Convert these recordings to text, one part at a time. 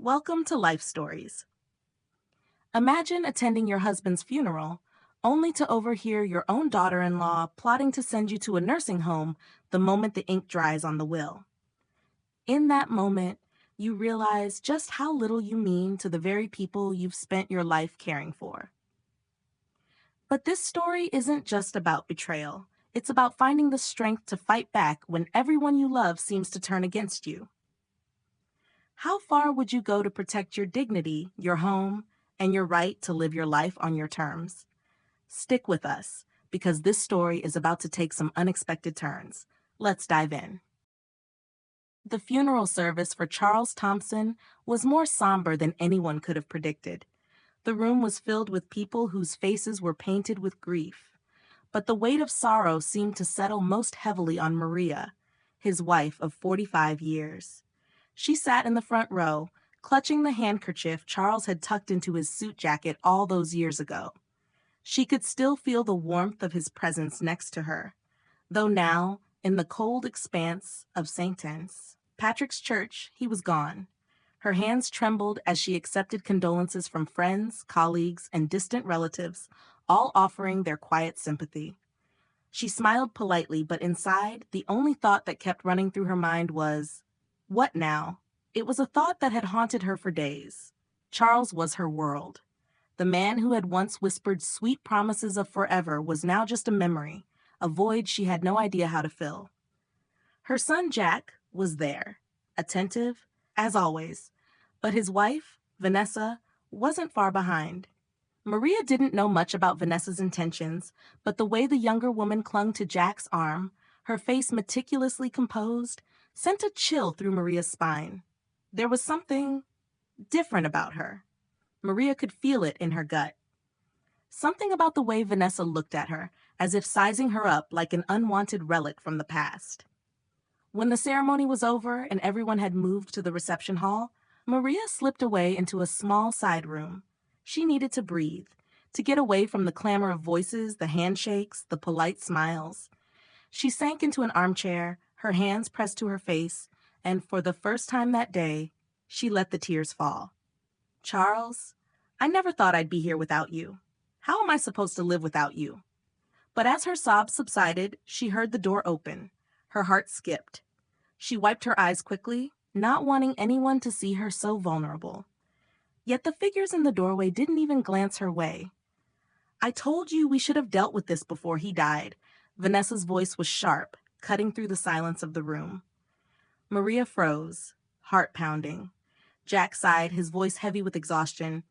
Welcome to Life Stories. Imagine attending your husband's funeral only to overhear your own daughter-in-law plotting to send you to a nursing home the moment the ink dries on the will. In that moment, you realize just how little you mean to the very people you've spent your life caring for. But this story isn't just about betrayal. It's about finding the strength to fight back when everyone you love seems to turn against you. How far would you go to protect your dignity, your home, and your right to live your life on your terms? Stick with us, because this story is about to take some unexpected turns. Let's dive in. The funeral service for Charles Thompson was more somber than anyone could have predicted. The room was filled with people whose faces were painted with grief. But the weight of sorrow seemed to settle most heavily on Maria, his wife of 45 years. She sat in the front row, clutching the handkerchief Charles had tucked into his suit jacket all those years ago. She could still feel the warmth of his presence next to her, though now, in the cold expanse of St. Anne's Patrick's Church, he was gone. Her hands trembled as she accepted condolences from friends, colleagues, and distant relatives, all offering their quiet sympathy. She smiled politely, but inside, the only thought that kept running through her mind was, what now? It was a thought that had haunted her for days. Charles was her world. The man who had once whispered sweet promises of forever was now just a memory, a void she had no idea how to fill. Her son Jack was there, attentive, as always, but his wife, Vanessa, wasn't far behind. Maria didn't know much about Vanessa's intentions, but the way the younger woman clung to Jack's arm, her face meticulously composed, sent a chill through Maria's spine. There was something different about her. Maria could feel it in her gut. Something about the way Vanessa looked at her, as if sizing her up like an unwanted relic from the past. When the ceremony was over and everyone had moved to the reception hall, Maria slipped away into a small side room. She needed to breathe, to get away from the clamor of voices, the handshakes, the polite smiles. She sank into an armchair, her hands pressed to her face, and for the first time that day, she let the tears fall. Charles, I never thought I'd be here without you. How am I supposed to live without you? But as her sobs subsided, she heard the door open. Her heart skipped. She wiped her eyes quickly, not wanting anyone to see her so vulnerable. Yet the figures in the doorway didn't even glance her way. I told you we should have dealt with this before he died. Vanessa's voice was sharp, cutting through the silence of the room. Maria froze, heart pounding. Jack sighed, his voice heavy with exhaustion.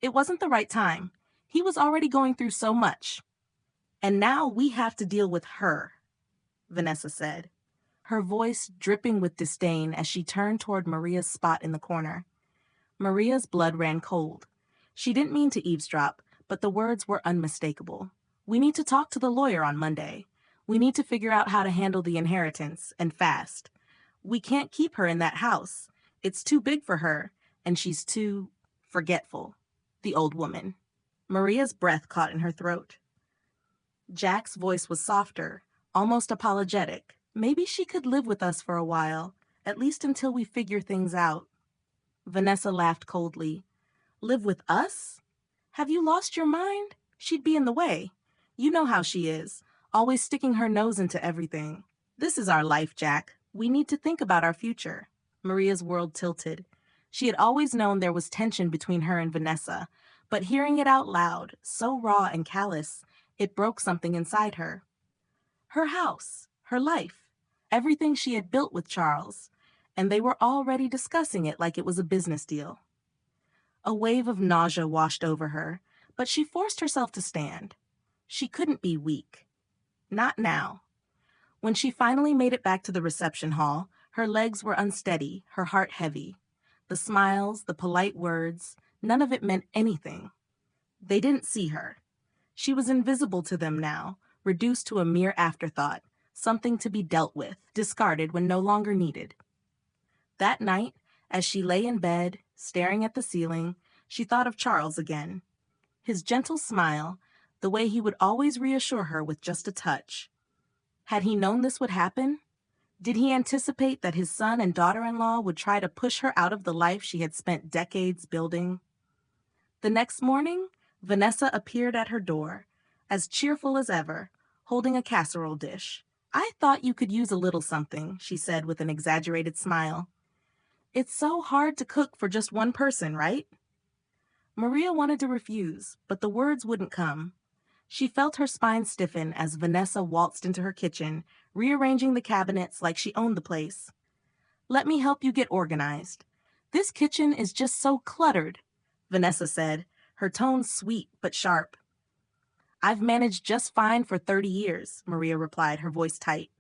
It wasn't the right time. He was already going through so much. And now we have to deal with her, Vanessa said, her voice dripping with disdain as she turned toward Maria's spot in the corner. Maria's blood ran cold. She didn't mean to eavesdrop, but the words were unmistakable. We need to talk to the lawyer on Monday. We need to figure out how to handle the inheritance, and fast. We can't keep her in that house. It's too big for her, and she's too forgetful. The old woman. Maria's breath caught in her throat. Jack's voice was softer, almost apologetic. Maybe she could live with us for a while, at least until we figure things out. Vanessa laughed coldly. Live with us? Have you lost your mind? She'd be in the way. You know how she is, always sticking her nose into everything. This is our life, Jack. We need to think about our future. Maria's world tilted. She had always known there was tension between her and Vanessa, but hearing it out loud, so raw and callous, it broke something inside her. Her house, her life, everything she had built with Charles, and they were already discussing it like it was a business deal. A wave of nausea washed over her, but she forced herself to stand. She couldn't be weak. Not now. When she finally made it back to the reception hall, her legs were unsteady, her heart heavy. The smiles, the polite words, none of it meant anything. They didn't see her. She was invisible to them now, reduced to a mere afterthought, something to be dealt with, discarded when no longer needed. That night, as she lay in bed, staring at the ceiling, she thought of Charles again. His gentle smile, the way he would always reassure her with just a touch. Had he known this would happen? Did he anticipate that his son and daughter-in-law would try to push her out of the life she had spent decades building? The next morning, Vanessa appeared at her door, as cheerful as ever, holding a casserole dish. "I thought you could use a little something," she said with an exaggerated smile. "It's so hard to cook for just one person, right?" Maria wanted to refuse, but the words wouldn't come. She felt her spine stiffen as Vanessa waltzed into her kitchen, rearranging the cabinets like she owned the place. "Let me help you get organized. This kitchen is just so cluttered," Vanessa said, her tone sweet but sharp. "I've managed just fine for 30 years, Maria replied, her voice tight.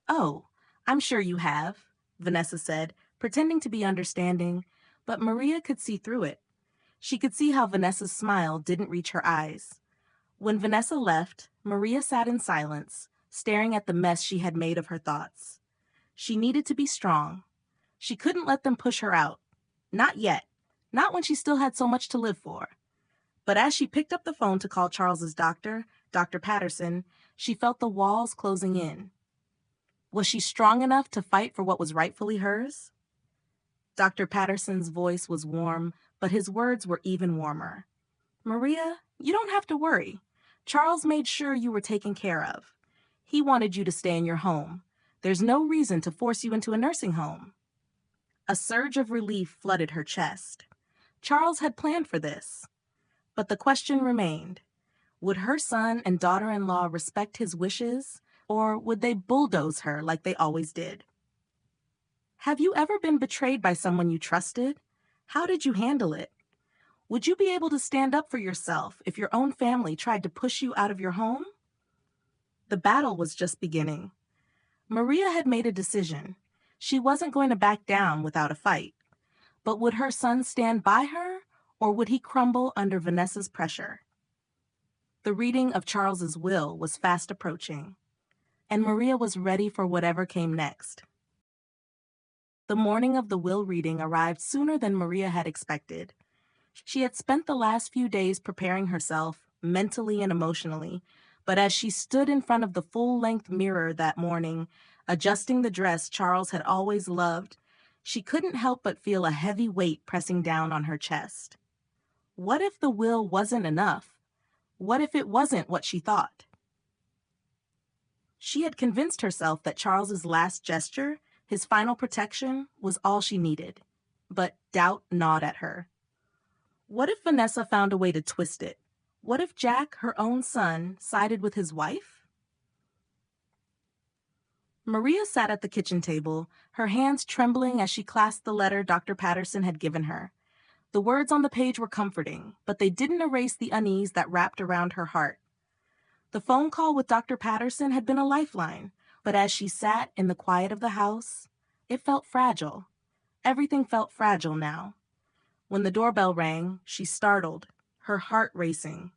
"Oh, I'm sure you have," Vanessa said, pretending to be understanding, but Maria could see through it. She could see how Vanessa's smile didn't reach her eyes. When Vanessa left, Maria sat in silence, staring at the mess she had made of her thoughts. She needed to be strong. She couldn't let them push her out. Not yet. Not when she still had so much to live for. But as she picked up the phone to call Charles's doctor, Dr. Patterson, she felt the walls closing in. Was she strong enough to fight for what was rightfully hers? Dr. Patterson's voice was warm, but his words were even warmer. "Maria, you don't have to worry. Charles made sure you were taken care of. He wanted you to stay in your home. There's no reason to force you into a nursing home." A surge of relief flooded her chest. Charles had planned for this. But the question remained. Would her son and daughter-in-law respect his wishes, or would they bulldoze her like they always did? Have you ever been betrayed by someone you trusted? How did you handle it? Would you be able to stand up for yourself if your own family tried to push you out of your home? The battle was just beginning. Maria had made a decision. She wasn't going to back down without a fight. But would her son stand by her, or would he crumble under Vanessa's pressure? The reading of Charles's will was fast approaching, and Maria was ready for whatever came next. The morning of the will reading arrived sooner than Maria had expected. She had spent the last few days preparing herself, mentally and emotionally, but as she stood in front of the full-length mirror that morning, adjusting the dress Charles had always loved, she couldn't help but feel a heavy weight pressing down on her chest. What if the will wasn't enough? What if it wasn't what she thought? She had convinced herself that Charles's last gesture, his final protection, was all she needed. But doubt gnawed at her. What if Vanessa found a way to twist it? What if Jack, her own son, sided with his wife? Maria sat at the kitchen table, her hands trembling as she clasped the letter Dr. Patterson had given her. The words on the page were comforting, but they didn't erase the unease that wrapped around her heart. The phone call with Dr. Patterson had been a lifeline, but as she sat in the quiet of the house, it felt fragile. Everything felt fragile now. When the doorbell rang, she startled, her heart racing.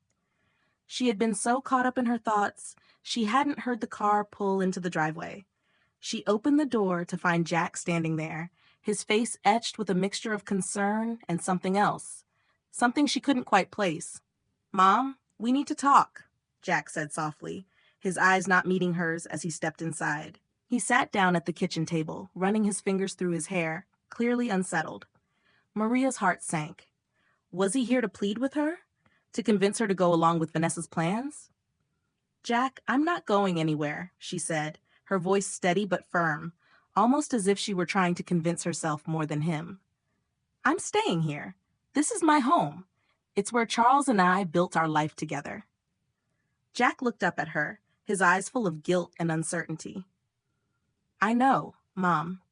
She had been so caught up in her thoughts, she hadn't heard the car pull into the driveway. She opened the door to find Jack standing there, his face etched with a mixture of concern and something else, something she couldn't quite place. "Mom, we need to talk," Jack said softly, his eyes not meeting hers as he stepped inside. He sat down at the kitchen table, running his fingers through his hair, clearly unsettled. Maria's heart sank. Was he here to plead with her? To convince her to go along with Vanessa's plans? "Jack, I'm not going anywhere," she said, her voice steady but firm, almost as if she were trying to convince herself more than him. "I'm staying here. This is my home. It's where Charles and I built our life together." Jack looked up at her, his eyes full of guilt and uncertainty. "I know, Mom,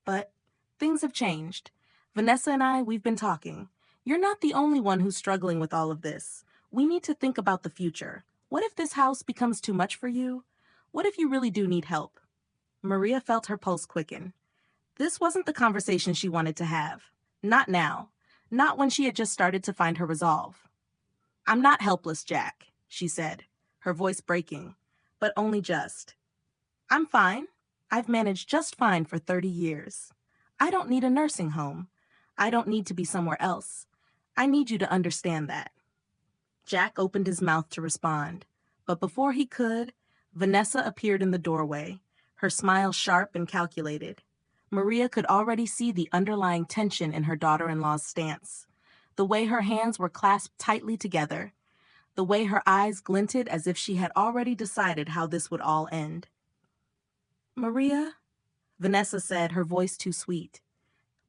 but things have changed. Vanessa and we've been talking. You're not the only one who's struggling with all of this. We need to think about the future. What if this house becomes too much for you? What if you really do need help?" Maria felt her pulse quicken. This wasn't the conversation she wanted to have. Not now. Not when she had just started to find her resolve. "I'm not helpless, Jack," she said, her voice breaking, but only just. "I'm fine. I've managed just fine for 30 years. I don't need a nursing home. I don't need to be somewhere else. I need you to understand that." Jack opened his mouth to respond, but before he could, Vanessa appeared in the doorway, her smile sharp and calculated. Maria could already see the underlying tension in her daughter-in-law's stance. The way her hands were clasped tightly together, the way her eyes glinted as if she had already decided how this would all end. "Maria," Vanessa said, her voice too sweet.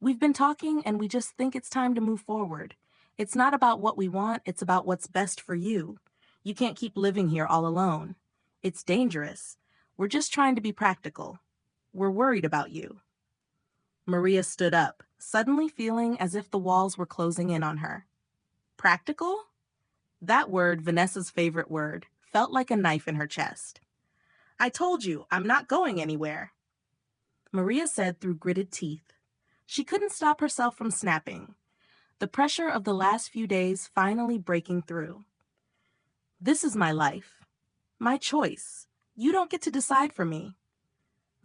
"We've been talking and we just think it's time to move forward. It's not about what we want, it's about what's best for you. You can't keep living here all alone. It's dangerous. We're just trying to be practical. We're worried about you." Maria stood up, suddenly feeling as if the walls were closing in on her. Practical? That word, Vanessa's favorite word, felt like a knife in her chest. "I told you, I'm not going anywhere," Maria said through gritted teeth. She couldn't stop herself from snapping, the pressure of the last few days finally breaking through. "This is my life. My choice. You don't get to decide for me."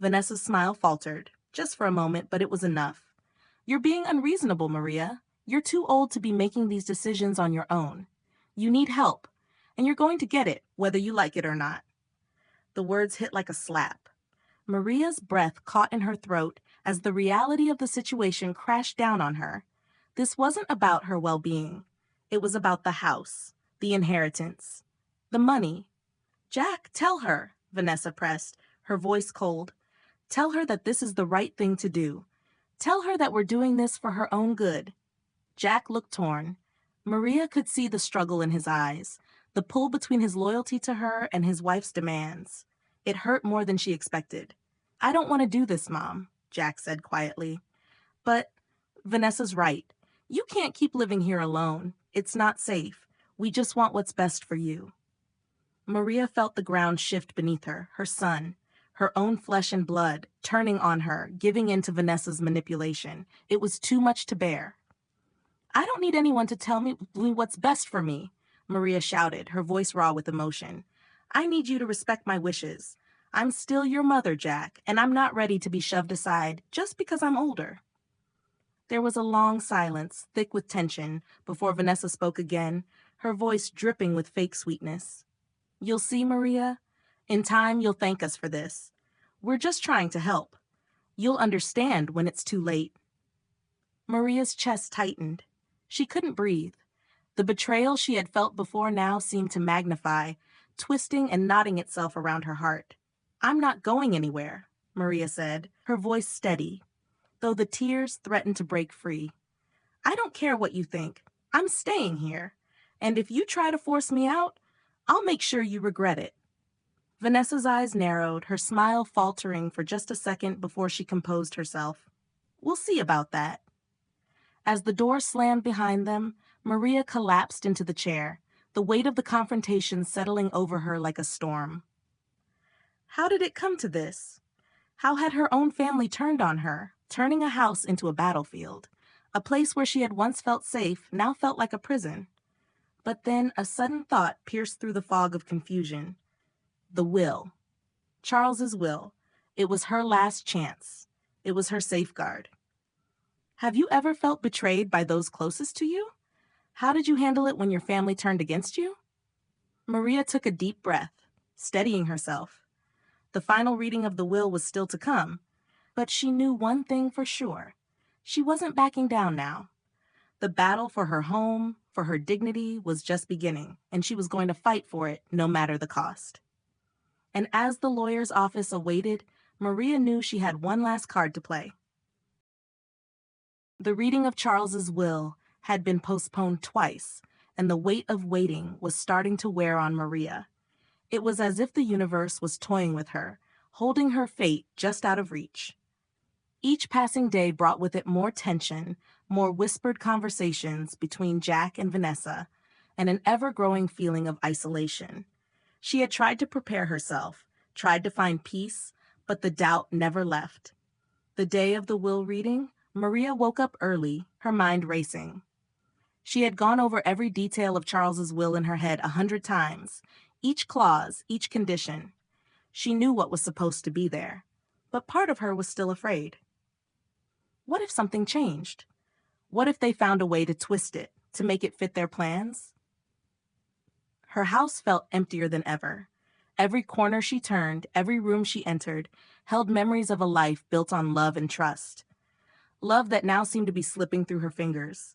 Vanessa's smile faltered, just for a moment, but it was enough. "You're being unreasonable, Maria. You're too old to be making these decisions on your own. You need help, and you're going to get it, whether you like it or not." The words hit like a slap. Maria's breath caught in her throat as the reality of the situation crashed down on her. This wasn't about her well-being. It was about the house, the inheritance, the money. "Jack, tell her," Vanessa pressed, her voice cold. "Tell her that this is the right thing to do. Tell her that we're doing this for her own good." Jack looked torn. Maria could see the struggle in his eyes, the pull between his loyalty to her and his wife's demands. It hurt more than she expected. "I don't want to do this, Mom," Jack said quietly. "But Vanessa's right. You can't keep living here alone. It's not safe. We just want what's best for you." Maria felt the ground shift beneath her, her son, her own flesh and blood, turning on her, giving in to Vanessa's manipulation. It was too much to bear. "I don't need anyone to tell me what's best for me," Maria shouted, her voice raw with emotion. "I need you to respect my wishes. I'm still your mother, Jack, and I'm not ready to be shoved aside just because I'm older." There was a long silence, thick with tension, before Vanessa spoke again, her voice dripping with fake sweetness. "You'll see, Maria. In time, you'll thank us for this. We're just trying to help. You'll understand when it's too late." Maria's chest tightened. She couldn't breathe. The betrayal she had felt before now seemed to magnify, twisting and knotting itself around her heart. "I'm not going anywhere," Maria said, her voice steady, though the tears threatened to break free. "I don't care what you think. I'm staying here. And if you try to force me out, I'll make sure you regret it." Vanessa's eyes narrowed, her smile faltering for just a second before she composed herself. "We'll see about that." As the door slammed behind them, Maria collapsed into the chair, the weight of the confrontation settling over her like a storm. How did it come to this? How had her own family turned on her, turning a house into a battlefield? A place where she had once felt safe now felt like a prison. But then a sudden thought pierced through the fog of confusion. The will. Charles's will. It was her last chance. It was her safeguard. Have you ever felt betrayed by those closest to you? How did you handle it when your family turned against you? Maria took a deep breath, steadying herself. The final reading of the will was still to come, but she knew one thing for sure. She wasn't backing down now. The battle for her home, for her dignity, was just beginning, and she was going to fight for it no matter the cost. And as the lawyer's office awaited, Maria knew she had one last card to play. The reading of Charles's will had been postponed twice, and the weight of waiting was starting to wear on Maria. It was as if the universe was toying with her, holding her fate just out of reach. Each passing day brought with it more tension, more whispered conversations between Jack and Vanessa, and an ever-growing feeling of isolation. She had tried to prepare herself, tried to find peace, but the doubt never left. The day of the will reading, Maria woke up early, her mind racing. She had gone over every detail of Charles's will in her head 100 times, each clause, each condition. She knew what was supposed to be there, but part of her was still afraid. What if something changed? What if they found a way to twist it, to make it fit their plans? Her house felt emptier than ever. Every corner she turned, every room she entered, held memories of a life built on love and trust. Love that now seemed to be slipping through her fingers.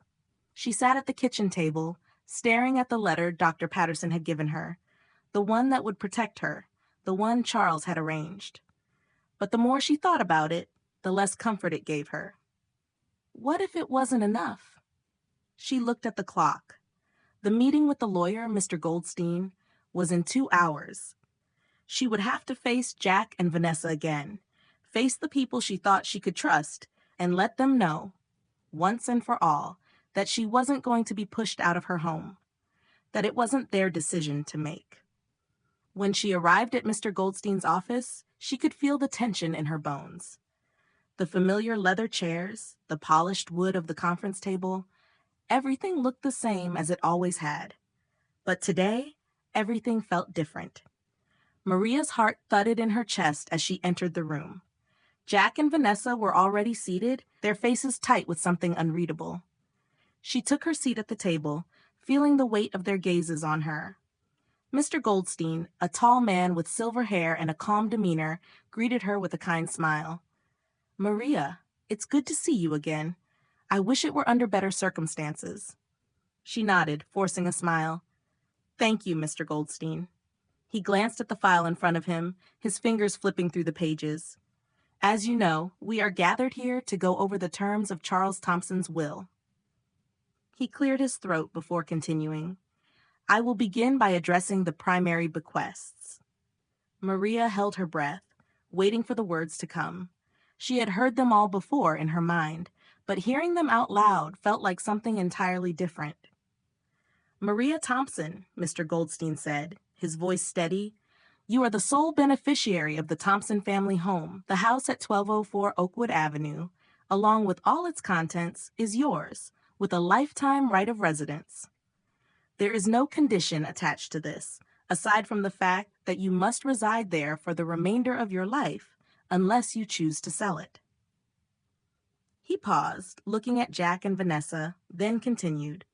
She sat at the kitchen table, staring at the letter Dr. Patterson had given her, the one that would protect her, the one Charles had arranged. But the more she thought about it, the less comfort it gave her. What if it wasn't enough? She looked at the clock. The meeting with the lawyer, Mr. Goldstein, was in 2 hours. She would have to face Jack and Vanessa again, face the people she thought she could trust, and let them know, once and for all, that she wasn't going to be pushed out of her home, that it wasn't their decision to make. When she arrived at Mr. Goldstein's office, she could feel the tension in her bones. The familiar leather chairs, the polished wood of the conference table, everything looked the same as it always had. But today, everything felt different. Maria's heart thudded in her chest as she entered the room. Jack and Vanessa were already seated, their faces tight with something unreadable. She took her seat at the table, feeling the weight of their gazes on her. Mr. Goldstein, a tall man with silver hair and a calm demeanor, greeted her with a kind smile. "Maria, it's good to see you again. I wish it were under better circumstances." She nodded, forcing a smile. "Thank you, Mr. Goldstein." He glanced at the file in front of him, his fingers flipping through the pages. "As you know, we are gathered here to go over the terms of Charles Thompson's will." He cleared his throat before continuing. "I will begin by addressing the primary bequests." Maria held her breath, waiting for the words to come. She had heard them all before in her mind, but hearing them out loud felt like something entirely different. "Maria Thompson," Mr. Goldstein said, his voice steady, "you are the sole beneficiary of the Thompson family home. The house at 1204 Oakwood Avenue, along with all its contents, is yours, with a lifetime right of residence. There is no condition attached to this, aside from the fact that you must reside there for the remainder of your life, unless you choose to sell it." He paused, looking at Jack and Vanessa, then continued.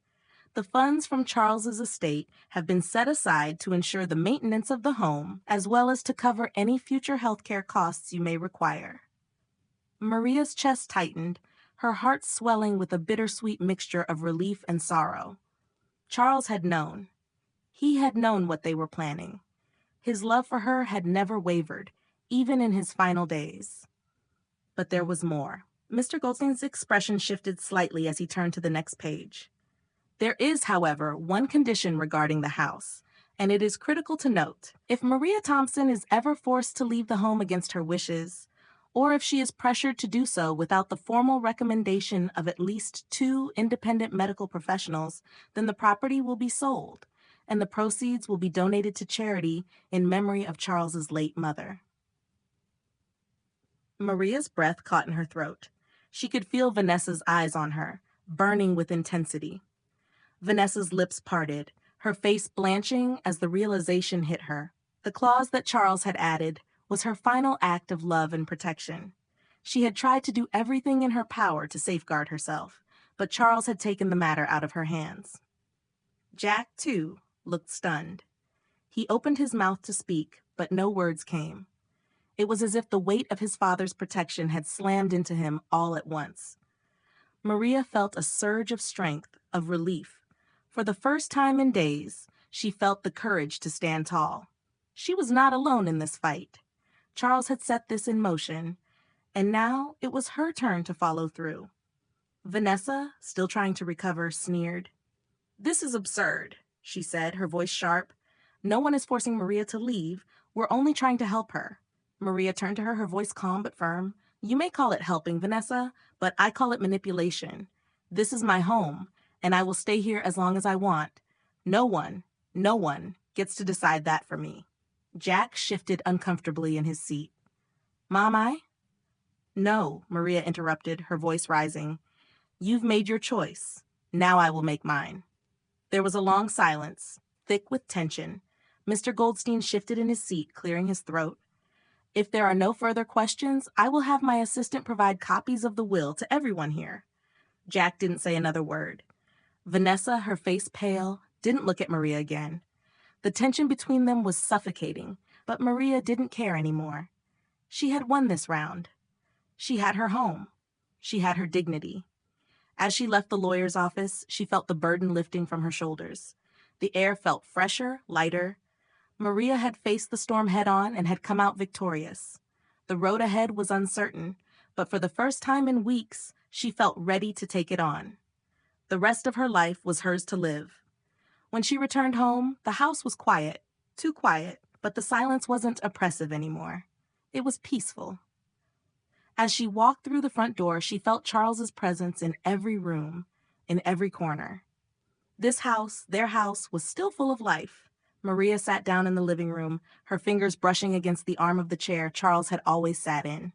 "The funds from Charles's estate have been set aside to ensure the maintenance of the home, as well as to cover any future healthcare costs you may require." Maria's chest tightened, her heart swelling with a bittersweet mixture of relief and sorrow. Charles had known. He had known what they were planning. His love for her had never wavered, even in his final days. But there was more. Mr. Goldstein's expression shifted slightly as he turned to the next page. "There is, however, one condition regarding the house, and it is critical to note. If Maria Thompson is ever forced to leave the home against her wishes, or if she is pressured to do so without the formal recommendation of at least 2 independent medical professionals, then the property will be sold, and the proceeds will be donated to charity in memory of Charles's late mother." Maria's breath caught in her throat. She could feel Vanessa's eyes on her, burning with intensity. Vanessa's lips parted, her face blanching as the realization hit her. The clause that Charles had added was her final act of love and protection. She had tried to do everything in her power to safeguard herself, but Charles had taken the matter out of her hands. Jack, too, looked stunned. He opened his mouth to speak, but no words came. It was as if the weight of his father's protection had slammed into him all at once. Maria felt a surge of strength, of relief. For the first time in days, she felt the courage to stand tall. She was not alone in this fight. Charles had set this in motion, and now it was her turn to follow through. Vanessa, still trying to recover, sneered. "This is absurd," she said, her voice sharp. "No one is forcing Maria to leave. We're only trying to help her." Maria turned to her, her voice calm but firm. "You may call it helping, Vanessa, but I call it manipulation. This is my home, and I will stay here as long as I want. No one gets to decide that for me." Jack shifted uncomfortably in his seat. "Mom, No," Maria interrupted, her voice rising. "You've made your choice. Now I will make mine." There was a long silence, thick with tension. Mr. Goldstein shifted in his seat, clearing his throat. "If there are no further questions, I will have my assistant provide copies of the will to everyone here." Jack didn't say another word. Vanessa, her face pale, didn't look at Maria again. The tension between them was suffocating. But Maria didn't care anymore. She had won this round. She had her home. She had her dignity. As she left the lawyer's office, she felt the burden lifting from her shoulders. The air felt fresher, lighter. Maria had faced the storm head-on and had come out victorious. The road ahead was uncertain, but for the first time in weeks, she felt ready to take it on. The rest of her life was hers to live. When she returned home, the house was quiet, too quiet, but the silence wasn't oppressive anymore. It was peaceful. As she walked through the front door, she felt Charles's presence in every room, in every corner. This house, their house, was still full of life. Maria sat down in the living room, her fingers brushing against the arm of the chair Charles had always sat in.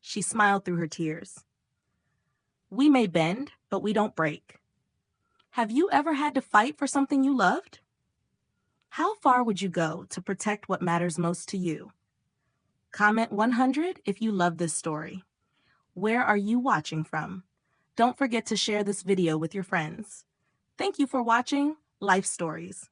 She smiled through her tears. We may bend, but we don't break. Have you ever had to fight for something you loved? How far would you go to protect what matters most to you? Comment 100 if you love this story. Where are you watching from? Don't forget to share this video with your friends. Thank you for watching Life Stories.